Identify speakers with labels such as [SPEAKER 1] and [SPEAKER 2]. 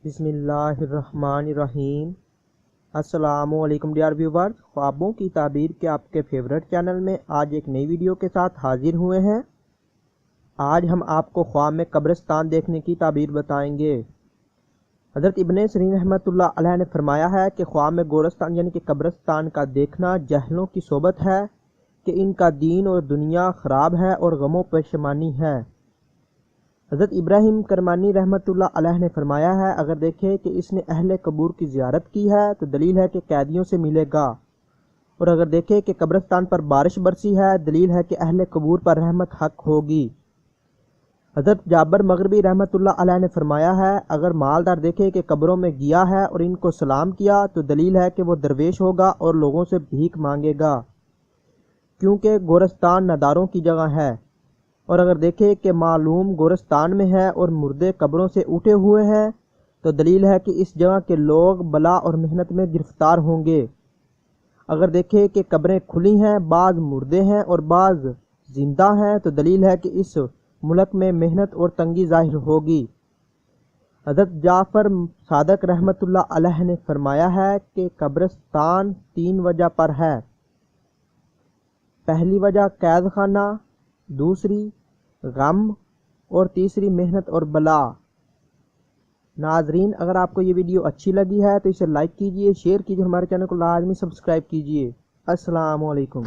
[SPEAKER 1] بسم اللہ الرحمن الرحیم۔ السلام علیکم ڈیئر ویورز، خوابوں کی تعبیر کے آپ کے فیورٹ چینل میں آج ایک نئی ویڈیو کے ساتھ حاضر ہوئے ہیں۔ آج ہم آپ کو خواب میں قبرستان دیکھنے کی تعبیر بتائیں گے۔ حضرت ابن سیرین رحمۃ اللہ علیہ نے فرمایا ہے کہ خواب میں گورستان یعنی کہ قبرستان کا دیکھنا جاہلوں کی صحبت ہے کہ ان کا دین اور دنیا خراب ہے اور غم و پشیمانی ہے۔ حضرت ابراہیم کرمانی رحمۃ اللہ علیہ نے فرمایا ہے، اگر دیکھے کہ اس نے اہل قبور کی زیارت کی ہے تو دلیل ہے کہ قیدیوں سے ملے گا، اور اگر دیکھے کہ قبرستان پر بارش برسی ہے دلیل ہے کہ اہل قبور پر رحمت حق ہوگی۔ حضرت جابر مغربی رحمۃ اللہ علیہ نے فرمایا ہے، اگر مالدار دیکھے کہ قبروں میں گیا ہے اور ان کو سلام کیا تو دلیل ہے کہ وہ درویش ہوگا اور لوگوں سے بھیک مانگے گا، کیونکہ گورستان نداروں کی جگہ ہے۔ اور اگر دیکھے کہ معلوم گورستان میں ہے اور مردے قبروں سے اٹھے ہوئے ہیں تو دلیل ہے کہ اس جگہ کے لوگ بلا اور محنت میں گرفتار ہوں گے۔ اگر دیکھے کہ قبریں کھلی ہیں، بعض مردے ہیں اور بعض زندہ ہیں تو دلیل ہے کہ اس ملک میں محنت اور تنگی ظاہر ہوگی۔ حضرت جعفر صادق رحمۃ اللہ علیہ نے فرمایا ہے کہ قبرستان 3 وجہ پر ہے۔ پہلی وجہ قید خانہ، دوسری غم اور تیسری محنت اور بلا۔ ناظرین، اگر آپ کو یہ ویڈیو اچھی لگی ہے تو اسے لائک کیجئے، شیئر کیجئے، ہمارے چینل کو لازمی سبسکرائب کیجئے۔ السلام علیکم۔